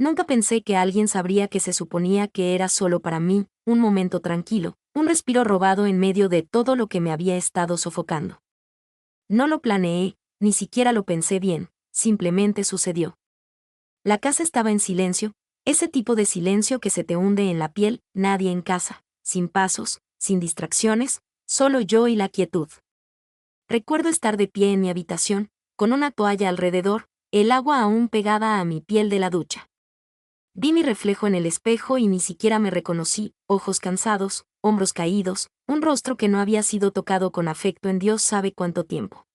Nunca pensé que alguien sabría que se suponía que era solo para mí, un momento tranquilo, un respiro robado en medio de todo lo que me había estado sofocando. No lo planeé, ni siquiera lo pensé bien, simplemente sucedió. La casa estaba en silencio, ese tipo de silencio que se te hunde en la piel, nadie en casa, sin pasos, sin distracciones, solo yo y la quietud. Recuerdo estar de pie en mi habitación, con una toalla alrededor, el agua aún pegada a mi piel de la ducha. Vi mi reflejo en el espejo y ni siquiera me reconocí, ojos cansados, hombros caídos, un rostro que no había sido tocado con afecto en Dios sabe cuánto tiempo.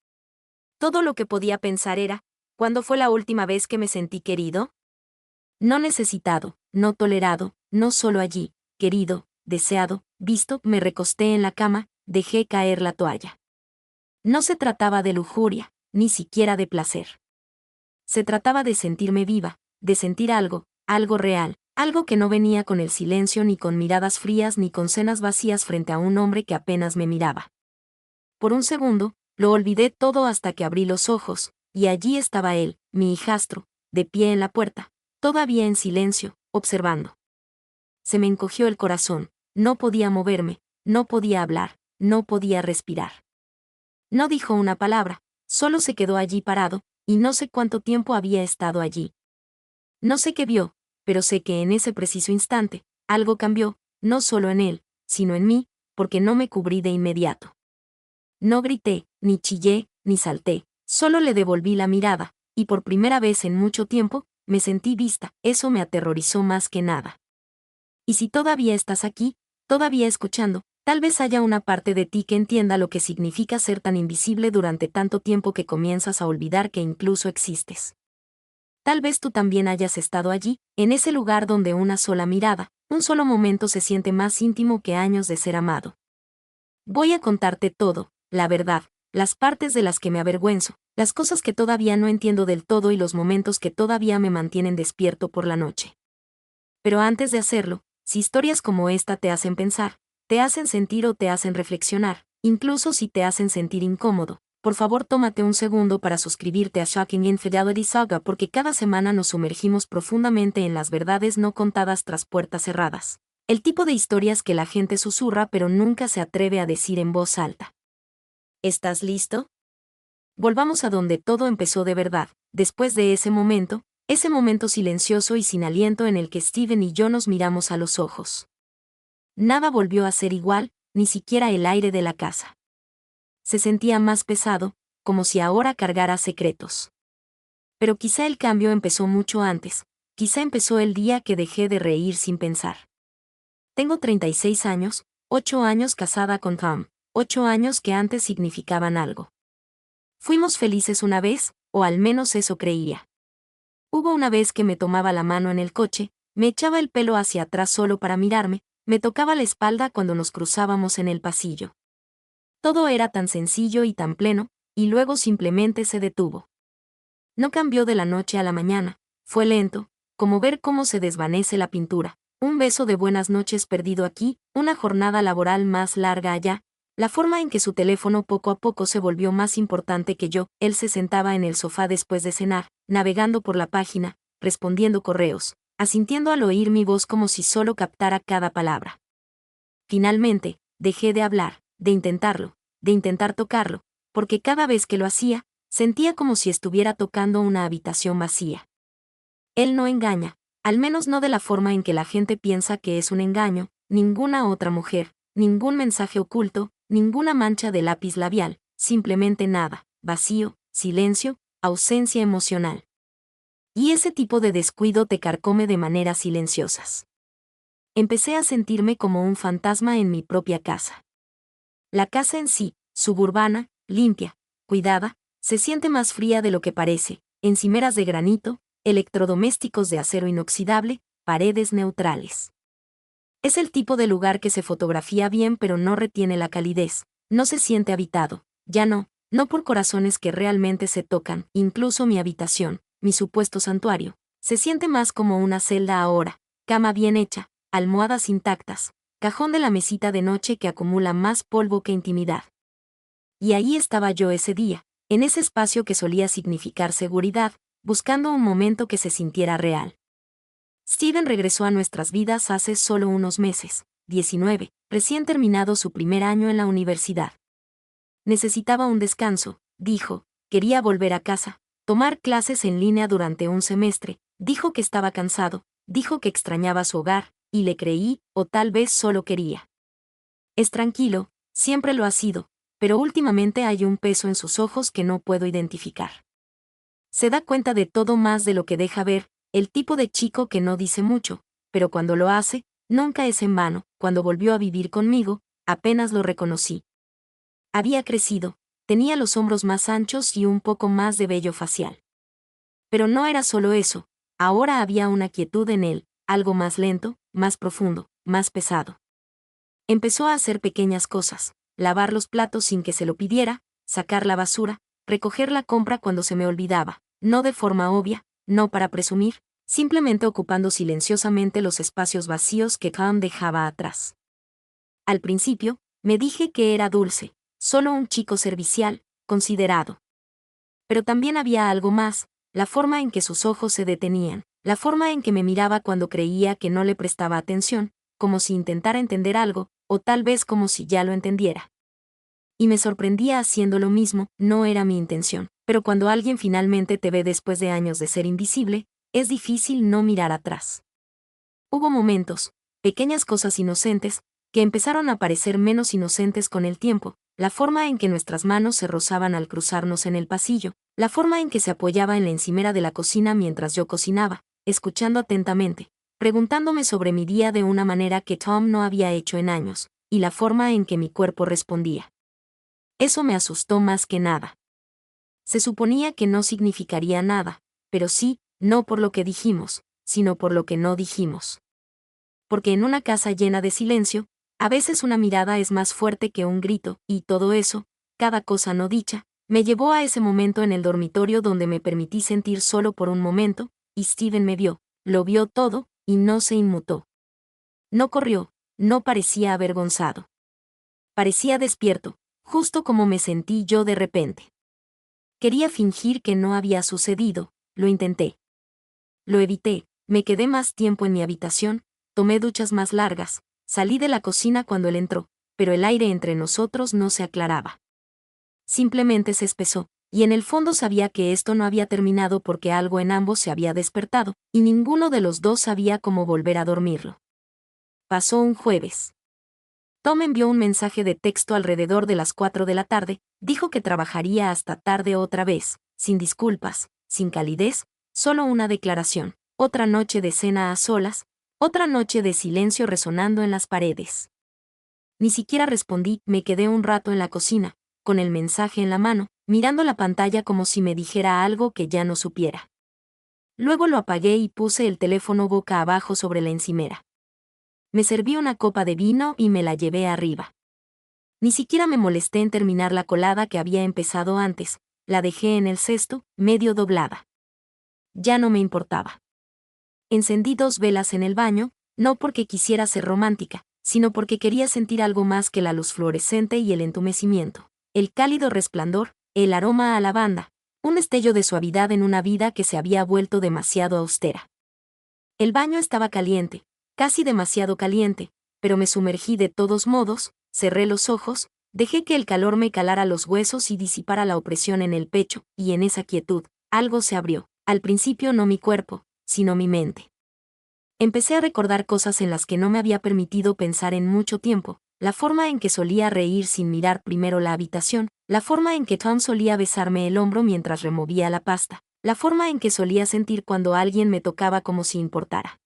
Todo lo que podía pensar era, ¿cuándo fue la última vez que me sentí querido? No necesitado, no tolerado, no solo allí, querido, deseado, visto, me recosté en la cama, dejé caer la toalla. No se trataba de lujuria, ni siquiera de placer. Se trataba de sentirme viva, de sentir algo, algo real, algo que no venía con el silencio ni con miradas frías ni con cenas vacías frente a un hombre que apenas me miraba. Por un segundo, lo olvidé todo hasta que abrí los ojos, y allí estaba él, mi hijastro, de pie en la puerta, todavía en silencio, observando. Se me encogió el corazón, no podía moverme, no podía hablar, no podía respirar. No dijo una palabra, solo se quedó allí parado, y no sé cuánto tiempo había estado allí. No sé qué vio, pero sé que en ese preciso instante, algo cambió, no solo en él, sino en mí, porque no me cubrí de inmediato. No grité, ni chillé, ni salté, solo le devolví la mirada, y por primera vez en mucho tiempo, me sentí vista, eso me aterrorizó más que nada. Y si todavía estás aquí, todavía escuchando, tal vez haya una parte de ti que entienda lo que significa ser tan invisible durante tanto tiempo que comienzas a olvidar que incluso existes. Tal vez tú también hayas estado allí, en ese lugar donde una sola mirada, un solo momento se siente más íntimo que años de ser amado. Voy a contarte todo, la verdad, las partes de las que me avergüenzo, las cosas que todavía no entiendo del todo y los momentos que todavía me mantienen despierto por la noche. Pero antes de hacerlo, si historias como esta te hacen pensar, te hacen sentir o te hacen reflexionar, incluso si te hacen sentir incómodo, por favor tómate un segundo para suscribirte a Shocking Infidelity Saga porque cada semana nos sumergimos profundamente en las verdades no contadas tras puertas cerradas. El tipo de historias que la gente susurra pero nunca se atreve a decir en voz alta. ¿Estás listo? Volvamos a donde todo empezó de verdad, después de ese momento silencioso y sin aliento en el que Steven y yo nos miramos a los ojos. Nada volvió a ser igual, ni siquiera el aire de la casa. Se sentía más pesado, como si ahora cargara secretos. Pero quizá el cambio empezó mucho antes, quizá empezó el día que dejé de reír sin pensar. Tengo 36 años, 8 años casada con Tom, 8 años que antes significaban algo. Fuimos felices una vez, o al menos eso creía. Hubo una vez que me tomaba la mano en el coche, me echaba el pelo hacia atrás solo para mirarme, me tocaba la espalda cuando nos cruzábamos en el pasillo. Todo era tan sencillo y tan pleno, y luego simplemente se detuvo. No cambió de la noche a la mañana, fue lento, como ver cómo se desvanece la pintura, un beso de buenas noches perdido aquí, una jornada laboral más larga allá, la forma en que su teléfono poco a poco se volvió más importante que yo, él se sentaba en el sofá después de cenar, navegando por la página, respondiendo correos, asintiendo al oír mi voz como si solo captara cada palabra. Finalmente, dejé de hablar, de intentar tocarlo, porque cada vez que lo hacía, sentía como si estuviera tocando una habitación vacía. Él no engaña, al menos no de la forma en que la gente piensa que es un engaño, ninguna otra mujer, ningún mensaje oculto, ninguna mancha de lápiz labial, simplemente nada, vacío, silencio, ausencia emocional. Y ese tipo de descuido te carcome de maneras silenciosas. Empecé a sentirme como un fantasma en mi propia casa. La casa en sí, suburbana, limpia, cuidada, se siente más fría de lo que parece, encimeras de granito, electrodomésticos de acero inoxidable, paredes neutrales. Es el tipo de lugar que se fotografía bien pero no retiene la calidez, no se siente habitado, ya no por corazones que realmente se tocan, incluso mi habitación, mi supuesto santuario, se siente más como una celda ahora, cama bien hecha, almohadas intactas, cajón de la mesita de noche que acumula más polvo que intimidad. Y ahí estaba yo ese día, en ese espacio que solía significar seguridad, buscando un momento que se sintiera real. Steven regresó a nuestras vidas hace solo unos meses, 19, recién terminado su primer año en la universidad. Necesitaba un descanso, dijo, quería volver a casa, tomar clases en línea durante un semestre, dijo que estaba cansado, dijo que extrañaba su hogar, y le creí, o tal vez solo quería. Es tranquilo, siempre lo ha sido, pero últimamente hay un peso en sus ojos que no puedo identificar. Se da cuenta de todo más de lo que deja ver, el tipo de chico que no dice mucho, pero cuando lo hace, nunca es en vano. Cuando volvió a vivir conmigo, apenas lo reconocí. Había crecido, tenía los hombros más anchos y un poco más de vello facial. Pero no era solo eso, ahora había una quietud en él, algo más lento, más profundo, más pesado. Empezó a hacer pequeñas cosas, lavar los platos sin que se lo pidiera, sacar la basura, recoger la compra cuando se me olvidaba, no de forma obvia, no para presumir, simplemente ocupando silenciosamente los espacios vacíos que Tom dejaba atrás. Al principio, me dije que era dulce, solo un chico servicial, considerado. Pero también había algo más, la forma en que sus ojos se detenían, la forma en que me miraba cuando creía que no le prestaba atención, como si intentara entender algo, o tal vez como si ya lo entendiera. Y me sorprendía haciendo lo mismo, no era mi intención, pero cuando alguien finalmente te ve después de años de ser invisible, es difícil no mirar atrás. Hubo momentos, pequeñas cosas inocentes, que empezaron a parecer menos inocentes con el tiempo, la forma en que nuestras manos se rozaban al cruzarnos en el pasillo, la forma en que se apoyaba en la encimera de la cocina mientras yo cocinaba, escuchando atentamente, preguntándome sobre mi día de una manera que Tom no había hecho en años, y la forma en que mi cuerpo respondía. Eso me asustó más que nada. Se suponía que no significaría nada, pero sí, no por lo que dijimos, sino por lo que no dijimos. Porque en una casa llena de silencio, a veces una mirada es más fuerte que un grito, y todo eso, cada cosa no dicha, me llevó a ese momento en el dormitorio donde me permití sentir solo por un momento, y Steven me vio, lo vio todo, y no se inmutó. No corrió, no parecía avergonzado. Parecía despierto, justo como me sentí yo de repente. Quería fingir que no había sucedido, lo intenté. Lo evité, me quedé más tiempo en mi habitación, tomé duchas más largas, salí de la cocina cuando él entró, pero el aire entre nosotros no se aclaraba. Simplemente se espesó, y en el fondo sabía que esto no había terminado porque algo en ambos se había despertado, y ninguno de los dos sabía cómo volver a dormirlo. Pasó un jueves. Tom envió un mensaje de texto alrededor de las 4 de la tarde, dijo que trabajaría hasta tarde otra vez, sin disculpas, sin calidez, solo una declaración, otra noche de cena a solas, otra noche de silencio resonando en las paredes. Ni siquiera respondí, me quedé un rato en la cocina, con el mensaje en la mano, mirando la pantalla como si me dijera algo que ya no supiera. Luego lo apagué y puse el teléfono boca abajo sobre la encimera. Me serví una copa de vino y me la llevé arriba. Ni siquiera me molesté en terminar la colada que había empezado antes, la dejé en el cesto, medio doblada. Ya no me importaba. Encendí 2 velas en el baño, no porque quisiera ser romántica, sino porque quería sentir algo más que la luz fluorescente y el entumecimiento, el cálido resplandor, el aroma a lavanda, un destello de suavidad en una vida que se había vuelto demasiado austera. El baño estaba caliente, casi demasiado caliente, pero me sumergí de todos modos, cerré los ojos, dejé que el calor me calara los huesos y disipara la opresión en el pecho, y en esa quietud, algo se abrió, al principio no mi cuerpo, sino mi mente. Empecé a recordar cosas en las que no me había permitido pensar en mucho tiempo, la forma en que solía reír sin mirar primero la habitación, la forma en que Tom solía besarme el hombro mientras removía la pasta, la forma en que solía sentir cuando alguien me tocaba como si importara.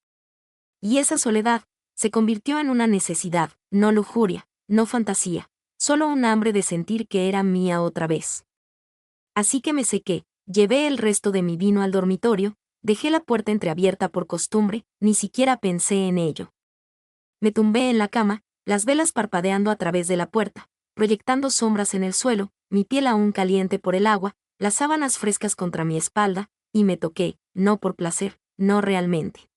Y esa soledad se convirtió en una necesidad, no lujuria, no fantasía, solo un hambre de sentir que era mía otra vez. Así que me sequé, llevé el resto de mi vino al dormitorio, dejé la puerta entreabierta por costumbre, ni siquiera pensé en ello. Me tumbé en la cama, las velas parpadeando a través de la puerta, proyectando sombras en el suelo, mi piel aún caliente por el agua, las sábanas frescas contra mi espalda, y me toqué, no por placer, no realmente.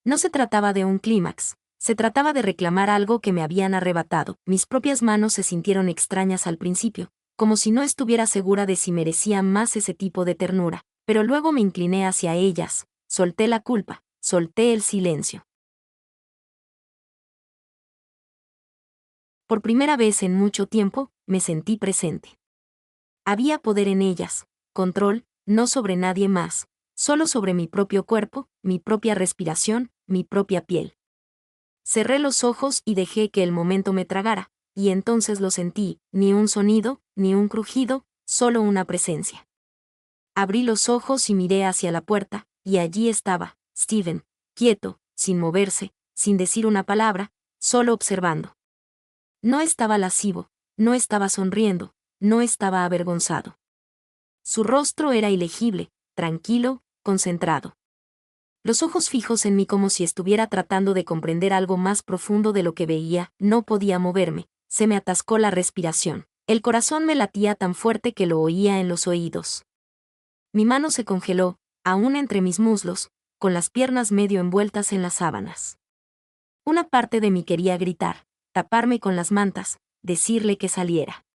No se trataba de un clímax, se trataba de reclamar algo que me habían arrebatado. Mis propias manos se sintieron extrañas al principio, como si no estuviera segura de si merecía más ese tipo de ternura, pero luego me incliné hacia ellas, solté la culpa, solté el silencio. Por primera vez en mucho tiempo, me sentí presente. Había poder en ellas, control, no sobre nadie más, solo sobre mi propio cuerpo, mi propia respiración, mi propia piel. Cerré los ojos y dejé que el momento me tragara, y entonces lo sentí, ni un sonido, ni un crujido, solo una presencia. Abrí los ojos y miré hacia la puerta, y allí estaba, Steven, quieto, sin moverse, sin decir una palabra, solo observando. No estaba lascivo, no estaba sonriendo, no estaba avergonzado. Su rostro era ilegible, tranquilo, concentrado. Los ojos fijos en mí como si estuviera tratando de comprender algo más profundo de lo que veía, no podía moverme, se me atascó la respiración. El corazón me latía tan fuerte que lo oía en los oídos. Mi mano se congeló, aún entre mis muslos, con las piernas medio envueltas en las sábanas. Una parte de mí quería gritar, taparme con las mantas, decirle que saliera.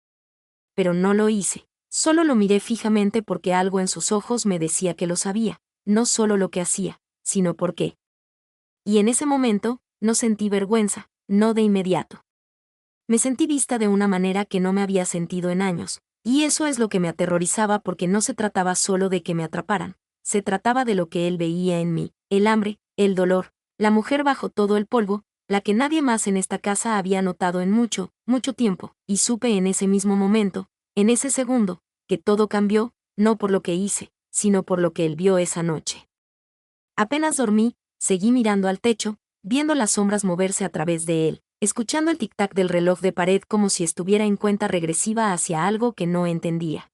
Pero no lo hice, solo lo miré fijamente porque algo en sus ojos me decía que lo sabía, no solo lo que hacía, sino por qué. Y en ese momento, no sentí vergüenza, no de inmediato. Me sentí vista de una manera que no me había sentido en años, y eso es lo que me aterrorizaba porque no se trataba solo de que me atraparan, se trataba de lo que él veía en mí, el hambre, el dolor, la mujer bajo todo el polvo, la que nadie más en esta casa había notado en mucho, mucho tiempo, y supe en ese mismo momento, en ese segundo, que todo cambió, no por lo que hice, sino por lo que él vio esa noche. Apenas dormí, seguí mirando al techo, viendo las sombras moverse a través de él, escuchando el tic-tac del reloj de pared como si estuviera en cuenta regresiva hacia algo que no entendía.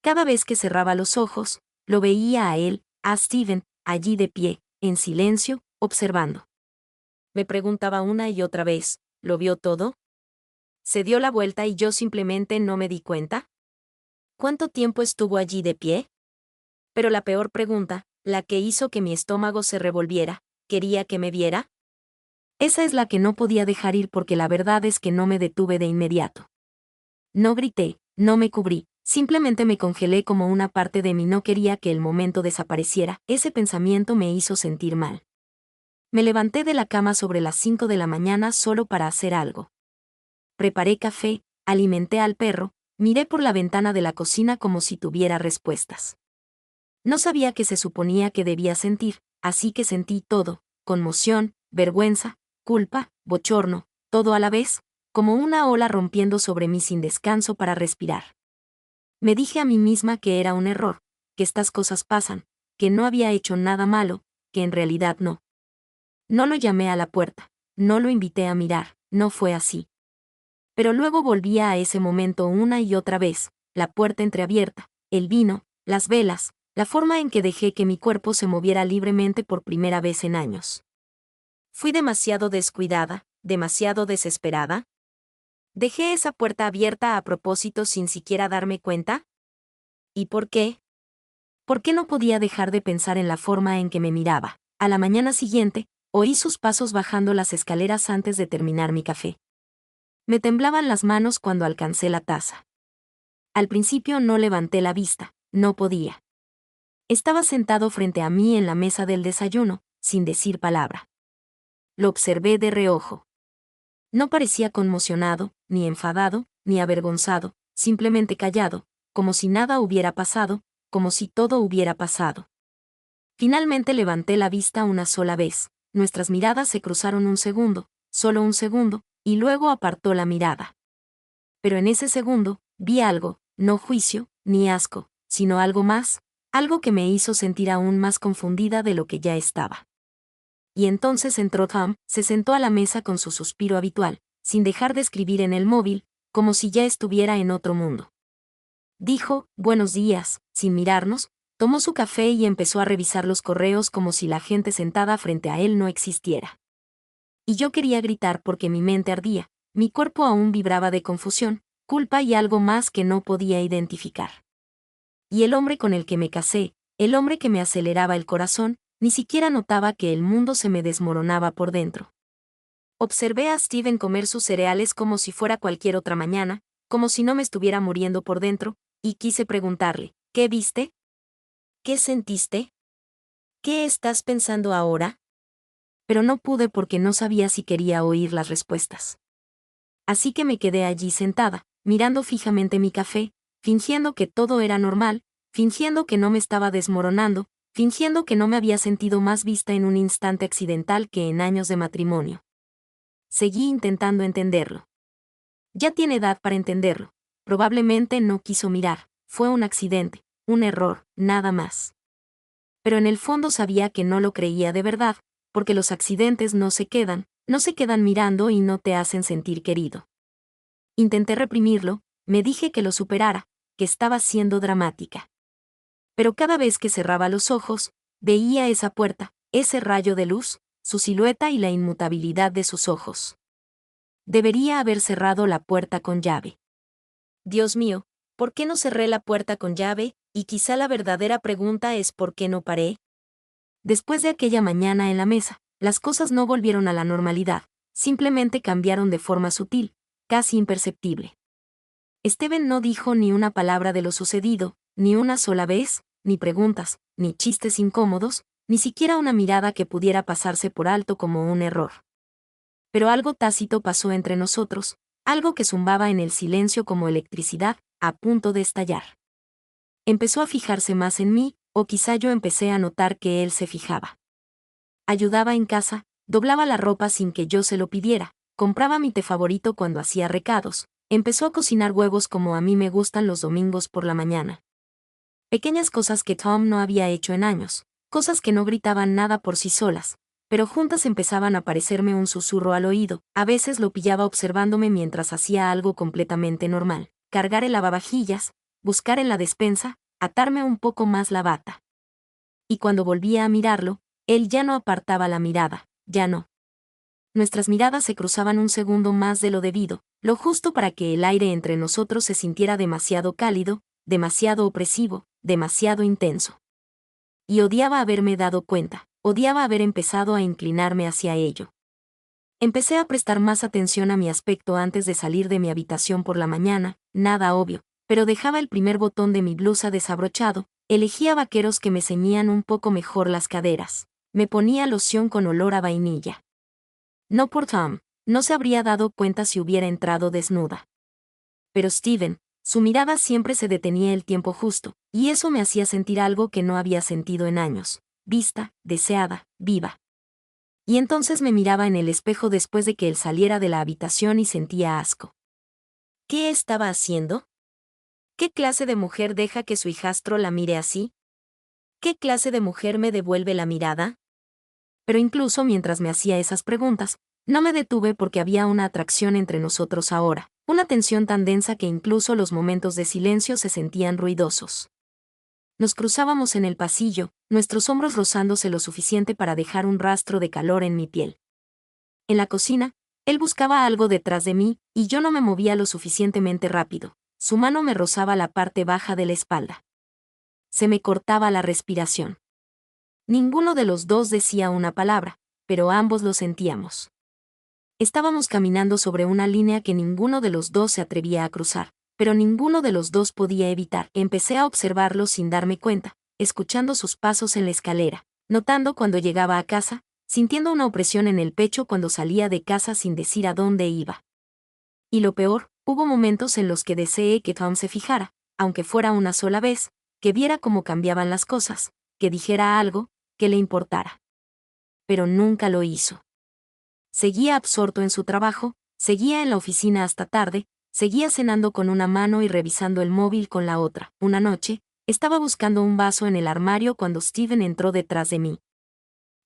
Cada vez que cerraba los ojos, lo veía a él, a Steven, allí de pie, en silencio, observando. Me preguntaba una y otra vez, ¿lo vio todo? ¿Se dio la vuelta y yo simplemente no me di cuenta? ¿Cuánto tiempo estuvo allí de pie? Pero la peor pregunta, la que hizo que mi estómago se revolviera, ¿quería que me viera? Esa es la que no podía dejar ir porque la verdad es que no me detuve de inmediato. No grité, no me cubrí, simplemente me congelé como una parte de mí no quería que el momento desapareciera, ese pensamiento me hizo sentir mal. Me levanté de la cama sobre las 5 de la mañana solo para hacer algo. Preparé café, alimenté al perro, miré por la ventana de la cocina como si tuviera respuestas. No sabía qué se suponía que debía sentir, así que sentí todo, conmoción, vergüenza, culpa, bochorno, todo a la vez, como una ola rompiendo sobre mí sin descanso para respirar. Me dije a mí misma que era un error, que estas cosas pasan, que no había hecho nada malo, que en realidad no. No lo llamé a la puerta, no lo invité a mirar, no fue así. Pero luego volvía a ese momento una y otra vez, la puerta entreabierta, el vino, las velas, la forma en que dejé que mi cuerpo se moviera libremente por primera vez en años. ¿Fui demasiado descuidada, demasiado desesperada? ¿Dejé esa puerta abierta a propósito sin siquiera darme cuenta? ¿Y por qué? ¿Por qué no podía dejar de pensar en la forma en que me miraba? A la mañana siguiente, oí sus pasos bajando las escaleras antes de terminar mi café. Me temblaban las manos cuando alcancé la taza. Al principio no levanté la vista, no podía. Estaba sentado frente a mí en la mesa del desayuno, sin decir palabra. Lo observé de reojo. No parecía conmocionado, ni enfadado, ni avergonzado, simplemente callado, como si nada hubiera pasado, como si todo hubiera pasado. Finalmente levanté la vista una sola vez, nuestras miradas se cruzaron un segundo, solo un segundo, y luego apartó la mirada. Pero en ese segundo, vi algo, no juicio, ni asco, sino algo más, algo que me hizo sentir aún más confundida de lo que ya estaba. Y entonces entró Tom, se sentó a la mesa con su suspiro habitual, sin dejar de escribir en el móvil, como si ya estuviera en otro mundo. Dijo, buenos días, sin mirarnos, tomó su café y empezó a revisar los correos como si la gente sentada frente a él no existiera. Y yo quería gritar porque mi mente ardía, mi cuerpo aún vibraba de confusión, culpa y algo más que no podía identificar. Y el hombre con el que me casé, el hombre que me aceleraba el corazón, ni siquiera notaba que el mundo se me desmoronaba por dentro. Observé a Steven comer sus cereales como si fuera cualquier otra mañana, como si no me estuviera muriendo por dentro, y quise preguntarle, ¿qué viste? ¿Qué sentiste? ¿Qué estás pensando ahora? Pero no pude porque no sabía si quería oír las respuestas. Así que me quedé allí sentada, mirando fijamente mi café, fingiendo que todo era normal, fingiendo que no me estaba desmoronando, fingiendo que no me había sentido más vista en un instante accidental que en años de matrimonio. Seguí intentando entenderlo. Ya tiene edad para entenderlo. Probablemente no quiso mirar. Fue un accidente, un error, nada más. Pero en el fondo sabía que no lo creía de verdad, porque los accidentes no se quedan mirando y no te hacen sentir querido. Intenté reprimirlo, me dije que lo superara, que estaba siendo dramática. Pero cada vez que cerraba los ojos, veía esa puerta, ese rayo de luz, su silueta y la inmutabilidad de sus ojos. Debería haber cerrado la puerta con llave. Dios mío, ¿por qué no cerré la puerta con llave? Y quizá la verdadera pregunta es ¿por qué no paré? Después de aquella mañana en la mesa, las cosas no volvieron a la normalidad, simplemente cambiaron de forma sutil, casi imperceptible. Steven no dijo ni una palabra de lo sucedido, ni una sola vez, ni preguntas, ni chistes incómodos, ni siquiera una mirada que pudiera pasarse por alto como un error. Pero algo tácito pasó entre nosotros, algo que zumbaba en el silencio como electricidad, a punto de estallar. Empezó a fijarse más en mí, o quizá yo empecé a notar que él se fijaba. Ayudaba en casa, doblaba la ropa sin que yo se lo pidiera, compraba mi té favorito cuando hacía recados, empezó a cocinar huevos como a mí me gustan los domingos por la mañana. Pequeñas cosas que Tom no había hecho en años, cosas que no gritaban nada por sí solas, pero juntas empezaban a parecerme un susurro al oído. A veces lo pillaba observándome mientras hacía algo completamente normal, cargar el lavavajillas, buscar en la despensa, atarme un poco más la bata. Y cuando volvía a mirarlo, él ya no apartaba la mirada, ya no. Nuestras miradas se cruzaban un segundo más de lo debido, lo justo para que el aire entre nosotros se sintiera demasiado cálido, demasiado opresivo, demasiado intenso. Y odiaba haberme dado cuenta, odiaba haber empezado a inclinarme hacia ello. Empecé a prestar más atención a mi aspecto antes de salir de mi habitación por la mañana, nada obvio, pero dejaba el primer botón de mi blusa desabrochado, elegía vaqueros que me ceñían un poco mejor las caderas, me ponía loción con olor a vainilla. No por Tom, no se habría dado cuenta si hubiera entrado desnuda. Pero Steven, su mirada siempre se detenía el tiempo justo, y eso me hacía sentir algo que no había sentido en años, vista, deseada, viva. Y entonces me miraba en el espejo después de que él saliera de la habitación y sentía asco. ¿Qué estaba haciendo? ¿Qué clase de mujer deja que su hijastro la mire así? ¿Qué clase de mujer me devuelve la mirada? Pero incluso mientras me hacía esas preguntas, no me detuve porque había una atracción entre nosotros ahora, una tensión tan densa que incluso los momentos de silencio se sentían ruidosos. Nos cruzábamos en el pasillo, nuestros hombros rozándose lo suficiente para dejar un rastro de calor en mi piel. En la cocina, él buscaba algo detrás de mí, y yo no me movía lo suficientemente rápido. Su mano me rozaba la parte baja de la espalda. Se me cortaba la respiración. Ninguno de los dos decía una palabra, pero ambos lo sentíamos. Estábamos caminando sobre una línea que ninguno de los dos se atrevía a cruzar, pero ninguno de los dos podía evitar. Empecé a observarlo sin darme cuenta, escuchando sus pasos en la escalera, notando cuando llegaba a casa, sintiendo una opresión en el pecho cuando salía de casa sin decir a dónde iba. Y lo peor, hubo momentos en los que deseé que Tom se fijara, aunque fuera una sola vez, que viera cómo cambiaban las cosas, que dijera algo, que le importara. Pero nunca lo hizo. Seguía absorto en su trabajo, seguía en la oficina hasta tarde, seguía cenando con una mano y revisando el móvil con la otra. Una noche, estaba buscando un vaso en el armario cuando Steven entró detrás de mí.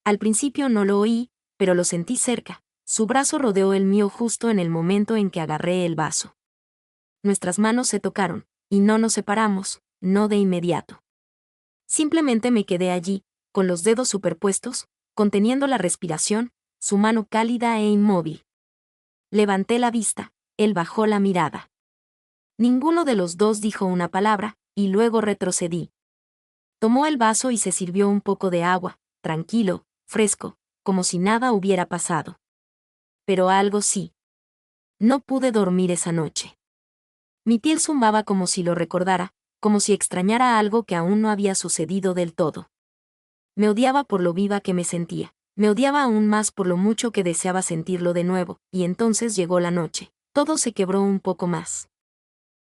Al principio no lo oí, pero lo sentí cerca. Su brazo rodeó el mío justo en el momento en que agarré el vaso. Nuestras manos se tocaron, y no nos separamos, no de inmediato. Simplemente me quedé allí, con los dedos superpuestos, conteniendo la respiración, su mano cálida e inmóvil. Levanté la vista, él bajó la mirada. Ninguno de los dos dijo una palabra, y luego retrocedí. Tomó el vaso y se sirvió un poco de agua, tranquilo, fresco, como si nada hubiera pasado. Pero algo sí. No pude dormir esa noche. Mi piel zumbaba como si lo recordara, como si extrañara algo que aún no había sucedido del todo. Me odiaba por lo viva que me sentía. Me odiaba aún más por lo mucho que deseaba sentirlo de nuevo, y entonces llegó la noche. Todo se quebró un poco más.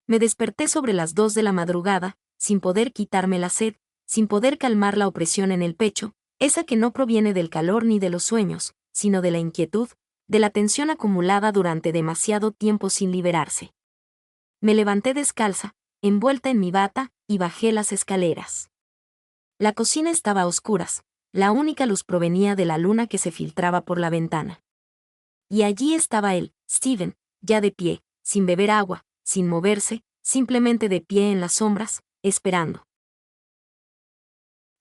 Me desperté sobre las 2 de la madrugada, sin poder quitarme la sed, sin poder calmar la opresión en el pecho, esa que no proviene del calor ni de los sueños, sino de la inquietud, de la tensión acumulada durante demasiado tiempo sin liberarse. Me levanté descalza, envuelta en mi bata, y bajé las escaleras. La cocina estaba a oscuras, la única luz provenía de la luna que se filtraba por la ventana. Y allí estaba él, Steven, ya de pie, sin beber agua, sin moverse, simplemente de pie en las sombras, esperando.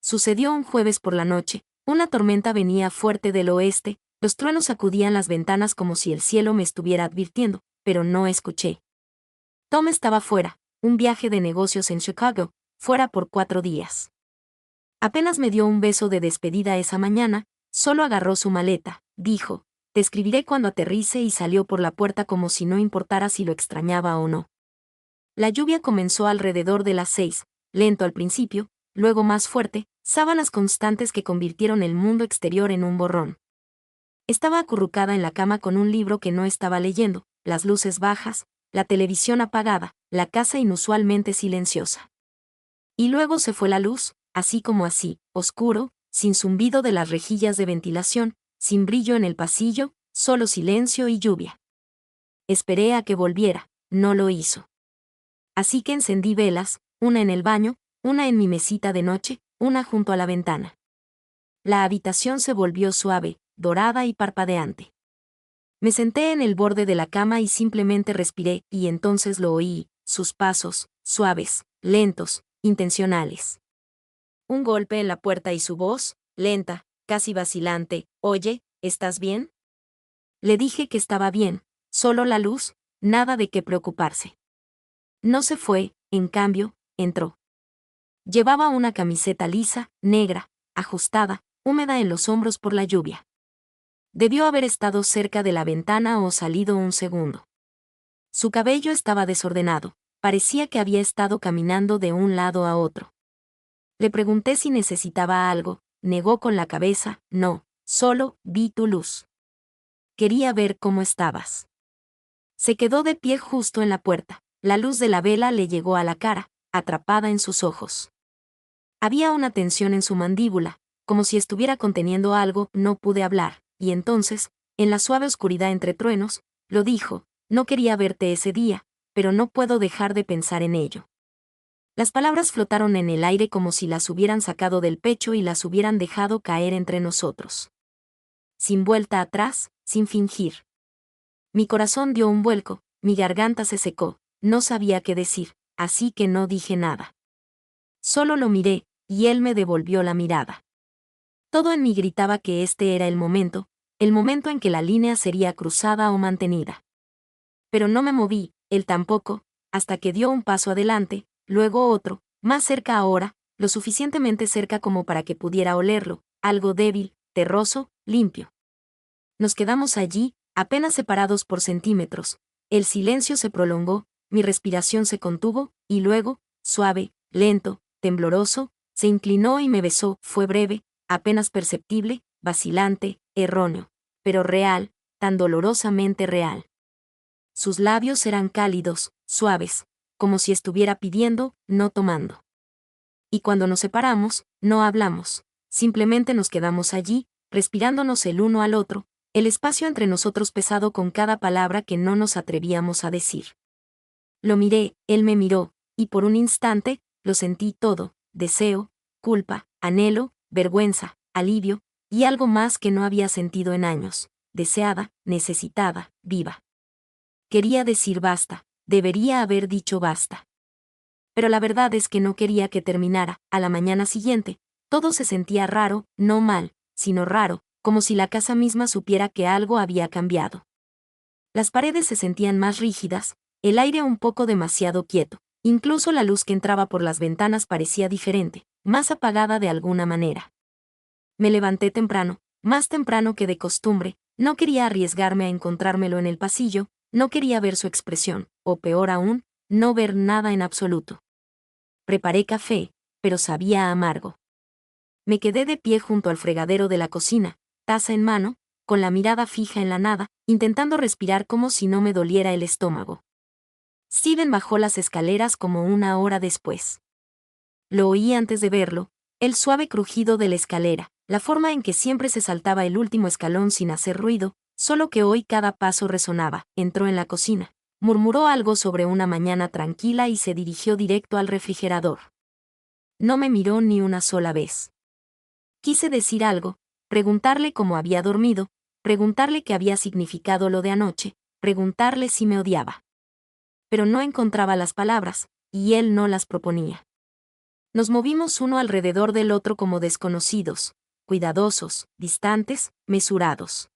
Sucedió un jueves por la noche, una tormenta venía fuerte del oeste, los truenos sacudían las ventanas como si el cielo me estuviera advirtiendo, pero no escuché. Tom estaba fuera, un viaje de negocios en Chicago, fuera por 4 días. Apenas me dio un beso de despedida esa mañana, solo agarró su maleta, dijo, te escribiré cuando aterrice y salió por la puerta como si no importara si lo extrañaba o no. La lluvia comenzó alrededor de las 6, lento al principio, luego más fuerte, sábanas constantes que convirtieron el mundo exterior en un borrón. Estaba acurrucada en la cama con un libro que no estaba leyendo, las luces bajas, la televisión apagada, la casa inusualmente silenciosa. Y luego se fue la luz, así como así, oscuro, sin zumbido de las rejillas de ventilación, sin brillo en el pasillo, solo silencio y lluvia. Esperé a que volviera, no lo hizo. Así que encendí velas, una en el baño, una en mi mesita de noche, una junto a la ventana. La habitación se volvió suave, dorada y parpadeante. Me senté en el borde de la cama y simplemente respiré, y entonces lo oí, sus pasos, suaves, lentos, intencionales. Un golpe en la puerta y su voz, lenta, casi vacilante, oye, ¿estás bien? Le dije que estaba bien, solo la luz, nada de qué preocuparse. No se fue, en cambio, entró. Llevaba una camiseta lisa, negra, ajustada, húmeda en los hombros por la lluvia. Debió haber estado cerca de la ventana o salido un segundo. Su cabello estaba desordenado, parecía que había estado caminando de un lado a otro. Le pregunté si necesitaba algo, negó con la cabeza, no, solo vi tu luz. Quería ver cómo estabas. Se quedó de pie justo en la puerta, la luz de la vela le llegó a la cara, atrapada en sus ojos. Había una tensión en su mandíbula, como si estuviera conteniendo algo, no pude hablar, y entonces, en la suave oscuridad entre truenos, lo dijo, no quería verte ese día, pero no puedo dejar de pensar en ello. Las palabras flotaron en el aire como si las hubieran sacado del pecho y las hubieran dejado caer entre nosotros. Sin vuelta atrás, sin fingir. Mi corazón dio un vuelco, mi garganta se secó, no sabía qué decir, así que no dije nada. Solo lo miré, y él me devolvió la mirada. Todo en mí gritaba que este era el momento en que la línea sería cruzada o mantenida. Pero no me moví, él tampoco, hasta que dio un paso adelante, luego otro, más cerca ahora, lo suficientemente cerca como para que pudiera olerlo, algo débil, terroso, limpio. Nos quedamos allí, apenas separados por centímetros. El silencio se prolongó, mi respiración se contuvo, y luego, suave, lento, tembloroso, se inclinó y me besó, fue breve, apenas perceptible, vacilante, erróneo, pero real, tan dolorosamente real. Sus labios eran cálidos, suaves, como si estuviera pidiendo, no tomando. Y cuando nos separamos, no hablamos, simplemente nos quedamos allí, respirándonos el uno al otro, el espacio entre nosotros pesado con cada palabra que no nos atrevíamos a decir. Lo miré, él me miró, y por un instante, lo sentí todo, deseo, culpa, anhelo, vergüenza, alivio, y algo más que no había sentido en años, deseada, necesitada, viva. Quería decir basta, debería haber dicho basta. Pero la verdad es que no quería que terminara. A la mañana siguiente, todo se sentía raro, no mal, sino raro, como si la casa misma supiera que algo había cambiado. Las paredes se sentían más rígidas, el aire un poco demasiado quieto, incluso la luz que entraba por las ventanas parecía diferente, más apagada de alguna manera. Me levanté temprano, más temprano que de costumbre, no quería arriesgarme a encontrármelo en el pasillo, no quería ver su expresión, o peor aún, no ver nada en absoluto. Preparé café, pero sabía amargo. Me quedé de pie junto al fregadero de la cocina, taza en mano, con la mirada fija en la nada, intentando respirar como si no me doliera el estómago. Steven bajó las escaleras como una hora después. Lo oí antes de verlo, el suave crujido de la escalera, la forma en que siempre se saltaba el último escalón sin hacer ruido, solo que hoy cada paso resonaba. Entró en la cocina, murmuró algo sobre una mañana tranquila y se dirigió directo al refrigerador. No me miró ni una sola vez. Quise decir algo, preguntarle cómo había dormido, preguntarle qué había significado lo de anoche, preguntarle si me odiaba. Pero no encontraba las palabras, y él no las proponía. Nos movimos uno alrededor del otro como desconocidos, cuidadosos, distantes, mesurados.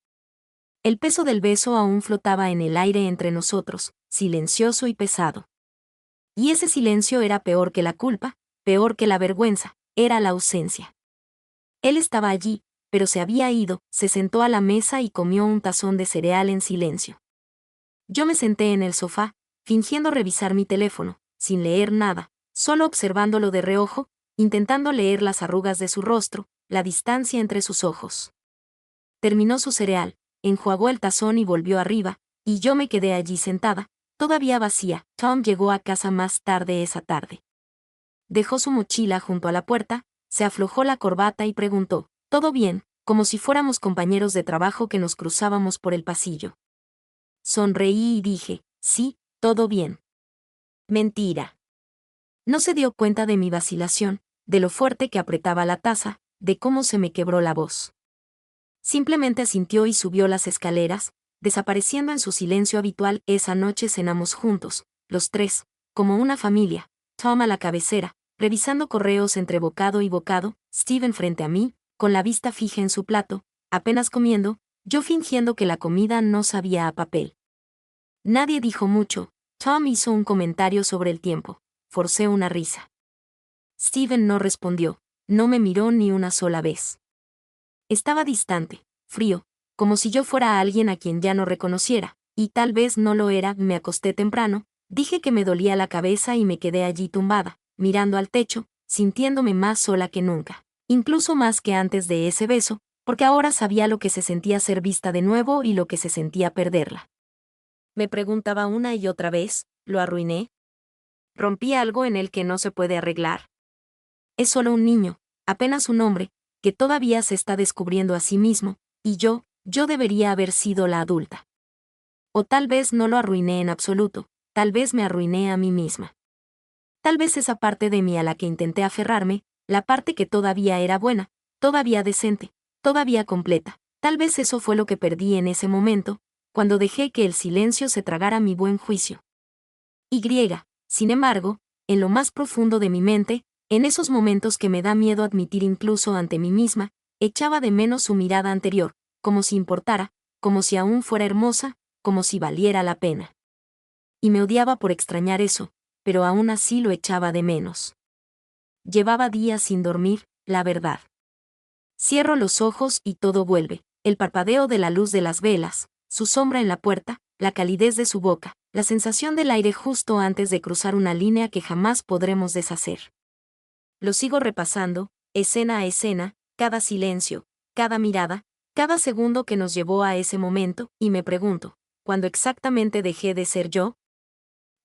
El peso del beso aún flotaba en el aire entre nosotros, silencioso y pesado. Y ese silencio era peor que la culpa, peor que la vergüenza, era la ausencia. Él estaba allí, pero se había ido, se sentó a la mesa y comió un tazón de cereal en silencio. Yo me senté en el sofá, fingiendo revisar mi teléfono, sin leer nada, solo observándolo de reojo, intentando leer las arrugas de su rostro, la distancia entre sus ojos. Terminó su cereal, enjuagó el tazón y volvió arriba, y yo me quedé allí sentada, todavía vacía. Tom llegó a casa más tarde esa tarde. Dejó su mochila junto a la puerta, se aflojó la corbata y preguntó, ¿todo bien?, como si fuéramos compañeros de trabajo que nos cruzábamos por el pasillo. Sonreí y dije, sí, todo bien. Mentira. No se dio cuenta de mi vacilación, de lo fuerte que apretaba la taza, de cómo se me quebró la voz. Simplemente asintió y subió las escaleras, desapareciendo en su silencio habitual. Esa noche cenamos juntos, los tres, como una familia, Tom a la cabecera, revisando correos entre bocado y bocado, Steven frente a mí, con la vista fija en su plato, apenas comiendo, yo fingiendo que la comida no sabía a papel. Nadie dijo mucho. Tom hizo un comentario sobre el tiempo. Forcé una risa. Steven no respondió, no me miró ni una sola vez. Estaba distante, frío, como si yo fuera alguien a quien ya no reconociera, y tal vez no lo era. Me acosté temprano, dije que me dolía la cabeza y me quedé allí tumbada, mirando al techo, sintiéndome más sola que nunca, incluso más que antes de ese beso, porque ahora sabía lo que se sentía ser vista de nuevo y lo que se sentía perderla. Me preguntaba una y otra vez, ¿lo arruiné? ¿Rompí algo en el que no se puede arreglar? Es solo un niño, apenas un hombre, que todavía se está descubriendo a sí mismo, y yo debería haber sido la adulta. O tal vez no lo arruiné en absoluto, tal vez me arruiné a mí misma. Tal vez esa parte de mí a la que intenté aferrarme, la parte que todavía era buena, todavía decente, todavía completa, tal vez eso fue lo que perdí en ese momento, cuando dejé que el silencio se tragara mi buen juicio. Sin embargo, en lo más profundo de mi mente, en esos momentos que me da miedo admitir incluso ante mí misma, echaba de menos su mirada anterior, como si importara, como si aún fuera hermosa, como si valiera la pena. Y me odiaba por extrañar eso, pero aún así lo echaba de menos. Llevaba días sin dormir, la verdad. Cierro los ojos y todo vuelve, el parpadeo de la luz de las velas, su sombra en la puerta, la calidez de su boca, la sensación del aire justo antes de cruzar una línea que jamás podremos deshacer. Lo sigo repasando, escena a escena, cada silencio, cada mirada, cada segundo que nos llevó a ese momento, y me pregunto, ¿cuándo exactamente dejé de ser yo?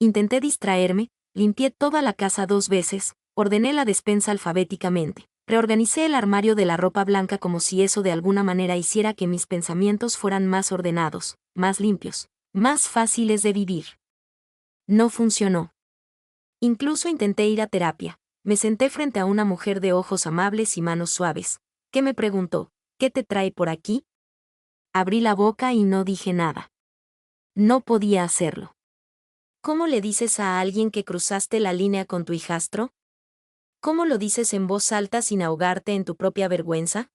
Intenté distraerme, limpié toda la casa 2 veces, ordené la despensa alfabéticamente, reorganicé el armario de la ropa blanca como si eso de alguna manera hiciera que mis pensamientos fueran más ordenados, más limpios, más fáciles de vivir. No funcionó. Incluso intenté ir a terapia. Me senté frente a una mujer de ojos amables y manos suaves, que me preguntó, ¿qué te trae por aquí? Abrí la boca y no dije nada. No podía hacerlo. ¿Cómo le dices a alguien que cruzaste la línea con tu hijastro? ¿Cómo lo dices en voz alta sin ahogarte en tu propia vergüenza?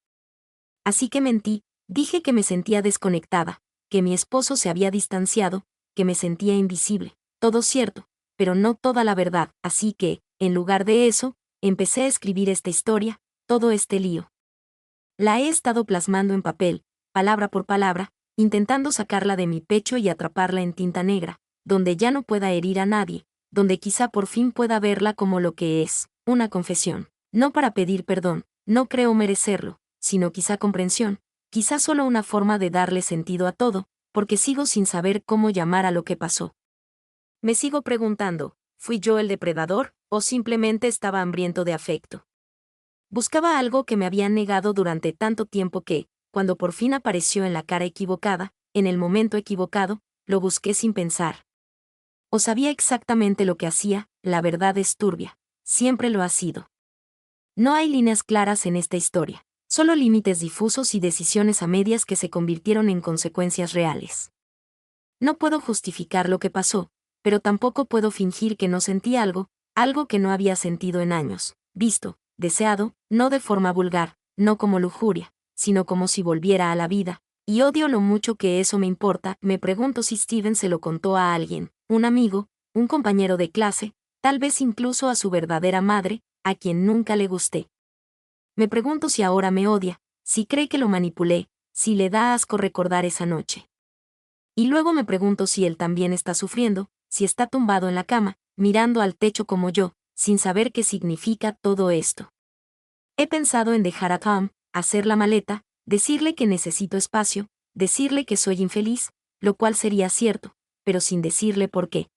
Así que mentí, dije que me sentía desconectada, que mi esposo se había distanciado, que me sentía invisible, todo cierto, pero no toda la verdad, así que, en lugar de eso, empecé a escribir esta historia, todo este lío. La he estado plasmando en papel, palabra por palabra, intentando sacarla de mi pecho y atraparla en tinta negra, donde ya no pueda herir a nadie, donde quizá por fin pueda verla como lo que es, una confesión, no para pedir perdón, No creo merecerlo, sino quizá comprensión, quizá solo una forma de darle sentido a todo, porque sigo sin saber cómo llamar a lo que pasó. Me sigo preguntando, ¿fui yo el depredador, o simplemente estaba hambriento de afecto? Buscaba algo que me habían negado durante tanto tiempo que, cuando por fin apareció en la cara equivocada, en el momento equivocado, lo busqué sin pensar. O sabía exactamente lo que hacía, la verdad es turbia, siempre lo ha sido. No hay líneas claras en esta historia, solo límites difusos y decisiones a medias que se convirtieron en consecuencias reales. No puedo justificar lo que pasó, pero tampoco puedo fingir que no sentí algo que no había sentido en años, visto, deseado, no de forma vulgar, no como lujuria, sino como si volviera a la vida, y odio lo mucho que eso me importa. Me pregunto si Steven se lo contó a alguien, un amigo, un compañero de clase, tal vez incluso a su verdadera madre, a quien nunca le gusté. Me pregunto si ahora me odia, si cree que lo manipulé, si le da asco recordar esa noche. Y luego me pregunto si él también está sufriendo, si está tumbado en la cama, mirando al techo como yo, sin saber qué significa todo esto. He pensado en dejar a Tom, hacer la maleta, decirle que necesito espacio, decirle que soy infeliz, lo cual sería cierto, pero sin decirle por qué.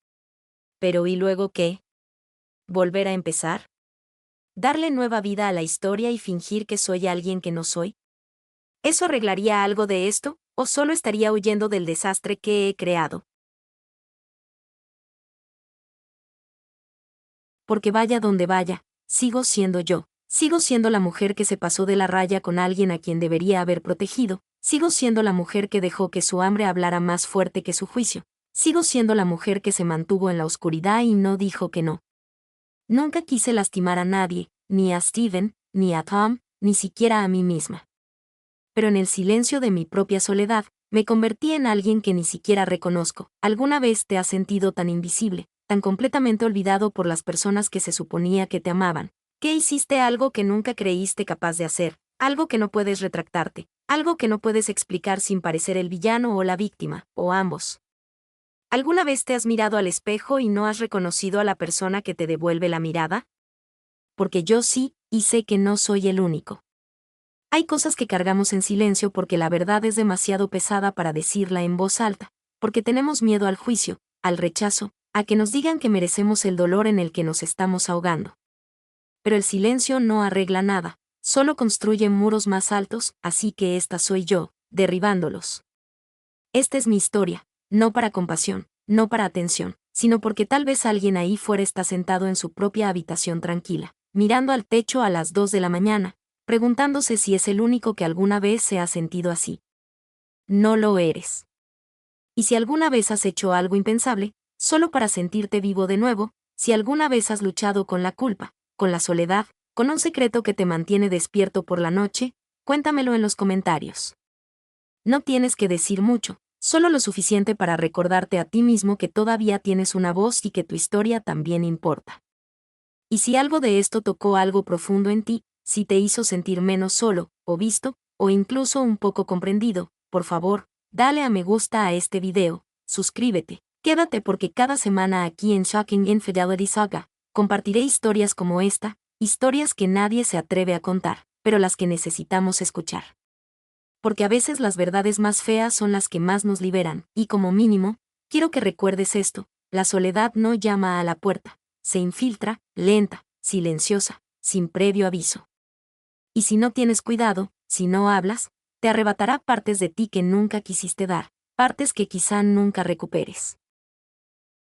Pero ¿y luego qué? ¿Volver a empezar? ¿Darle nueva vida a la historia y fingir que soy alguien que no soy? ¿Eso arreglaría algo de esto, o solo estaría huyendo del desastre que he creado? Porque vaya donde vaya, sigo siendo yo. Sigo siendo la mujer que se pasó de la raya con alguien a quien debería haber protegido. Sigo siendo la mujer que dejó que su hambre hablara más fuerte que su juicio. Sigo siendo la mujer que se mantuvo en la oscuridad y no dijo que no. Nunca quise lastimar a nadie, ni a Steven, ni a Tom, ni siquiera a mí misma. Pero en el silencio de mi propia soledad, me convertí en alguien que ni siquiera reconozco. ¿Alguna vez te has sentido tan invisible, tan completamente olvidado por las personas que se suponía que te amaban? ¿Qué hiciste algo que nunca creíste capaz de hacer? Algo que no puedes retractarte, algo que no puedes explicar sin parecer el villano o la víctima, o ambos. ¿Alguna vez te has mirado al espejo y no has reconocido a la persona que te devuelve la mirada? Porque yo sí, y sé que no soy el único. Hay cosas que cargamos en silencio porque la verdad es demasiado pesada para decirla en voz alta, porque tenemos miedo al juicio, al rechazo, a que nos digan que merecemos el dolor en el que nos estamos ahogando. Pero el silencio no arregla nada, solo construye muros más altos, así que esta soy yo, derribándolos. Esta es mi historia, no para compasión, no para atención, sino porque tal vez alguien ahí fuera está sentado en su propia habitación tranquila, mirando al techo a las 2 de la mañana, preguntándose si es el único que alguna vez se ha sentido así. No lo eres. Y si alguna vez has hecho algo impensable, solo para sentirte vivo de nuevo, si alguna vez has luchado con la culpa, con la soledad, con un secreto que te mantiene despierto por la noche, cuéntamelo en los comentarios. No tienes que decir mucho, solo lo suficiente para recordarte a ti mismo que todavía tienes una voz y que tu historia también importa. Y si algo de esto tocó algo profundo en ti, si te hizo sentir menos solo, o visto, o incluso un poco comprendido, por favor, dale a me gusta a este video, suscríbete, quédate porque cada semana aquí en Shocking Infidelity Saga, compartiré historias como esta, historias que nadie se atreve a contar, pero las que necesitamos escuchar. Porque a veces las verdades más feas son las que más nos liberan, y como mínimo, quiero que recuerdes esto, la soledad no llama a la puerta, se infiltra, lenta, silenciosa, sin previo aviso. Y si no tienes cuidado, si no hablas, te arrebatará partes de ti que nunca quisiste dar, partes que quizá nunca recuperes.